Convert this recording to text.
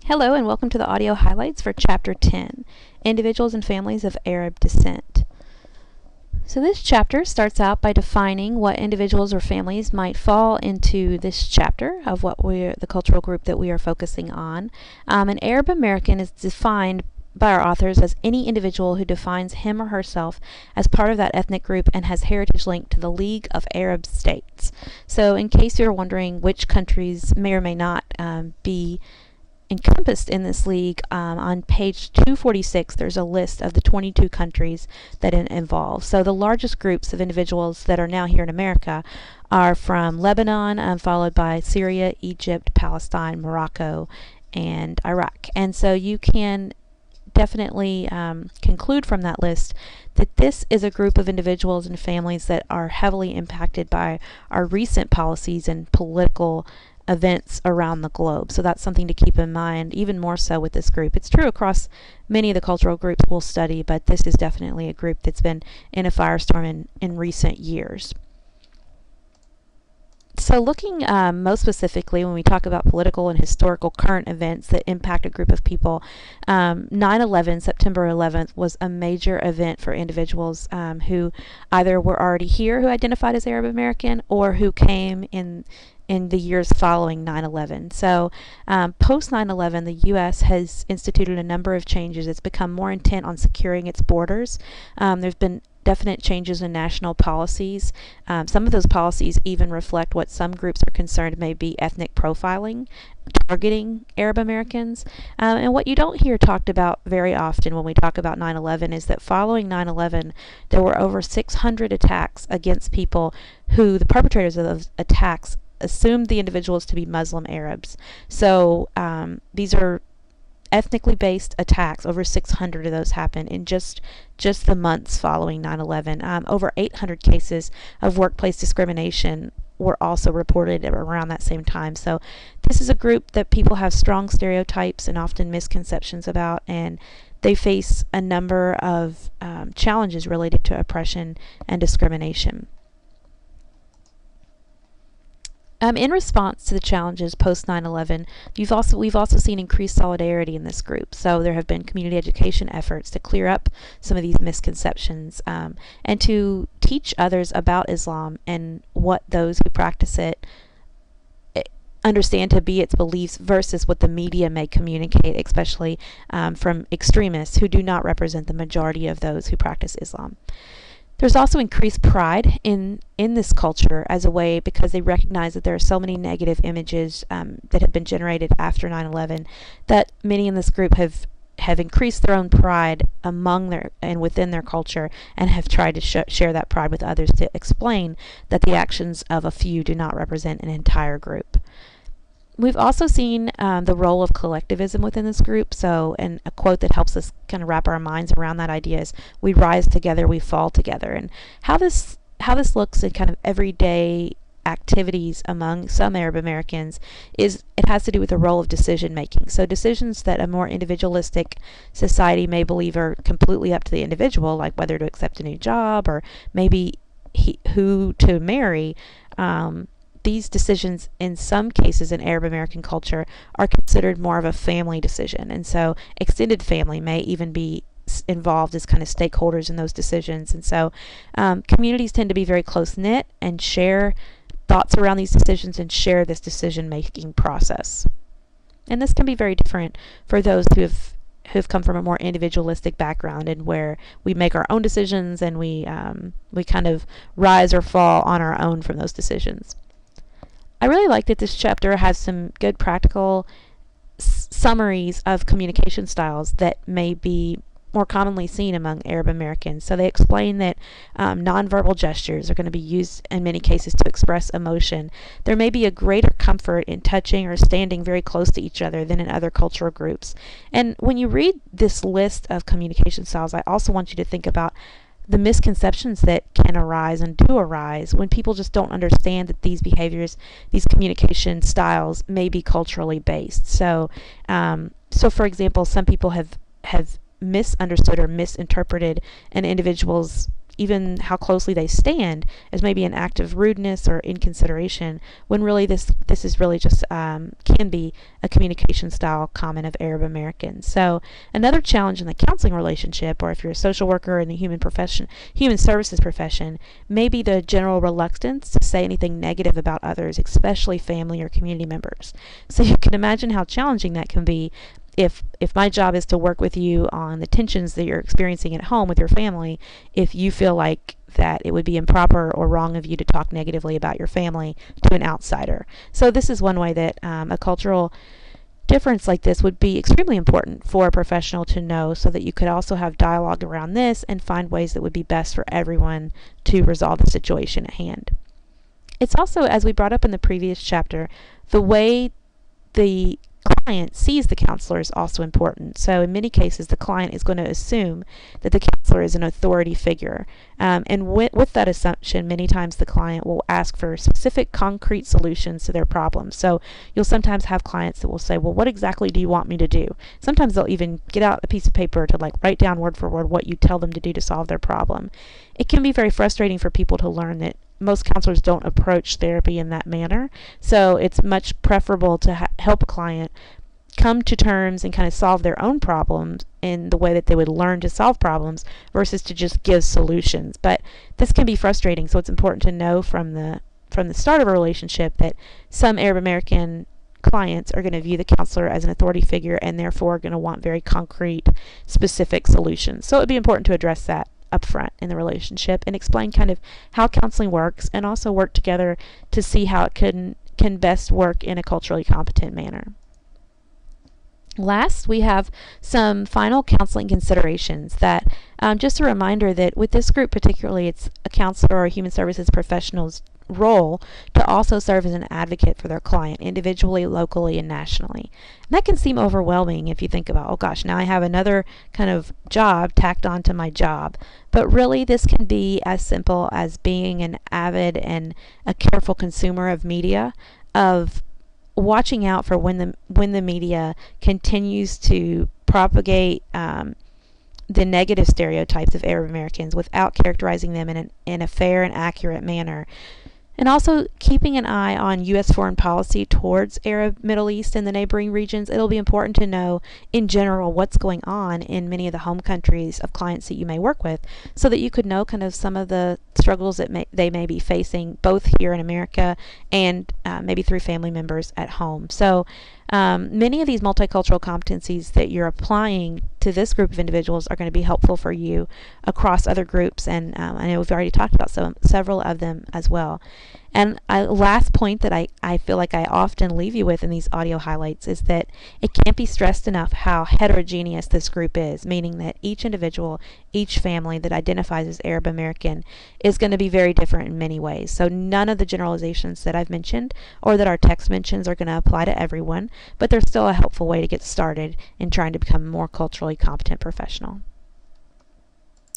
Hello and welcome to the audio highlights for Chapter 10, Individuals and Families of Arab Descent. So this chapter starts out by defining what individuals or families might fall into this chapter of the cultural group that we are focusing on. An Arab American is defined by our authors as any individual who defines him or herself as part of that ethnic group and has heritage linked to the League of Arab States. So in case you're wondering which countries may or may not be encompassed in this league, on page 246 there's a list of the 22 countries that it involves. So the largest groups of individuals that are now here in America are from Lebanon, followed by Syria, Egypt, Palestine, Morocco, and Iraq. And so you can definitely conclude from that list that this is a group of individuals and families that are heavily impacted by our recent policies and political events around the globe. So that's something to keep in mind, even more so with this group. It's true across many of the cultural groups we'll study, but this is definitely a group that's been in a firestorm in recent years. So looking most specifically when we talk about political and historical current events that impact a group of people, 9/11, September 11th, was a major event for individuals who either were already here who identified as Arab American or who came in the years following 9/11. So post 9/11, the U.S. has instituted a number of changes. It's become more intent on securing its borders. There's been definite changes in national policies. Some of those policies even reflect what some groups are concerned may be ethnic profiling, targeting Arab Americans. And what you don't hear talked about very often when we talk about 9/11 is that following 9/11, there were over 600 attacks against people who the perpetrators of those attacks assumed the individuals to be Muslim Arabs. So these are ethnically based attacks. Over 600 of those happened in just the months following 9/11. Over 800 cases of workplace discrimination were also reported around that same time. So this is a group that people have strong stereotypes and often misconceptions about, and they face a number of challenges related to oppression and discrimination. In response to the challenges post 9/11, we've also seen increased solidarity in this group. So there have been community education efforts to clear up some of these misconceptions and to teach others about Islam and what those who practice it understand to be its beliefs versus what the media may communicate, especially from extremists who do not represent the majority of those who practice Islam. There's also increased pride in this culture as a way, because they recognize that there are so many negative images that have been generated after 9/11 that many in this group have increased their own pride among their and within their culture and have tried to share that pride with others to explain that the actions of a few do not represent an entire group. We've also seen the role of collectivism within this group. So, and a quote that helps us kind of wrap our minds around that idea is, "We rise together, we fall together." And how this looks in kind of everyday activities among some Arab Americans is it has to do with the role of decision making. So decisions that a more individualistic society may believe are completely up to the individual, like whether to accept a new job or maybe who to marry. These decisions, in some cases in Arab American culture, are considered more of a family decision. And so extended family may even be involved as kind of stakeholders in those decisions. And so communities tend to be very close-knit and share thoughts around these decisions and share this decision-making process. And this can be very different for those who have come from a more individualistic background and where we make our own decisions and we kind of rise or fall on our own from those decisions. I really like that this chapter has some good practical summaries of communication styles that may be more commonly seen among Arab Americans. So they explain that nonverbal gestures are going to be used in many cases to express emotion. There may be a greater comfort in touching or standing very close to each other than in other cultural groups. And when you read this list of communication styles, I also want you to think about the misconceptions that can arise and do arise when people just don't understand that these behaviors, these communication styles may be culturally based. So, for example, some people have misunderstood or misinterpreted an individual's even how closely they stand as maybe an act of rudeness or inconsideration, when really this is really just can be a communication style common of Arab Americans. So another challenge in the counseling relationship, or if you're a social worker in the human services profession, may be the general reluctance to say anything negative about others, especially family or community members. So you can imagine how challenging that can be if my job is to work with you on the tensions that you're experiencing at home with your family, if you feel like that it would be improper or wrong of you to talk negatively about your family to an outsider. So this is one way that a cultural difference like this would be extremely important for a professional to know, so that you could also have dialogue around this and find ways that would be best for everyone to resolve the situation at hand. It's also, as we brought up in the previous chapter, the way the client sees the counselor is also important. So in many cases, the client is going to assume that the counselor is an authority figure. And with that assumption, many times the client will ask for specific concrete solutions to their problems. So you'll sometimes have clients that will say, well, what exactly do you want me to do? Sometimes they'll even get out a piece of paper to write down word for word what you tell them to do to solve their problem. It can be very frustrating for people to learn that most counselors don't approach therapy in that manner. So it's much preferable to help a client come to terms and kind of solve their own problems in the way that they would learn to solve problems, versus to just give solutions. But this can be frustrating, so it's important to know from the start of a relationship that some Arab American clients are going to view the counselor as an authority figure, and therefore are going to want very concrete, specific solutions. So it would be important to address that up front in the relationship and explain kind of how counseling works, and also work together to see how it can best work in a culturally competent manner. Last, we have some final counseling considerations that just a reminder that with this group particularly, it's a counselor or a human services professional's role to also serve as an advocate for their client individually, locally, and nationally. And that can seem overwhelming if you think about, oh gosh, now I have another kind of job tacked onto my job. But really, this can be as simple as being an avid and a careful consumer of media, of watching out for when the media continues to propagate the negative stereotypes of Arab Americans without characterizing them in a fair and accurate manner. And also keeping an eye on U.S. foreign policy towards Arab, Middle East, and the neighboring regions. It'll be important to know in general what's going on in many of the home countries of clients that you may work with, so that you could know kind of some of the struggles that they may be facing both here in America and maybe through family members at home. So many of these multicultural competencies that you're applying to this group of individuals are going to be helpful for you across other groups, and I know we've already talked about several of them as well. And last point that I feel like I often leave you with in these audio highlights is that it can't be stressed enough how heterogeneous this group is, meaning that each individual, each family that identifies as Arab American is going to be very different in many ways. So none of the generalizations that I've mentioned or that our text mentions are going to apply to everyone, but there's still a helpful way to get started in trying to become a more culturally competent professional.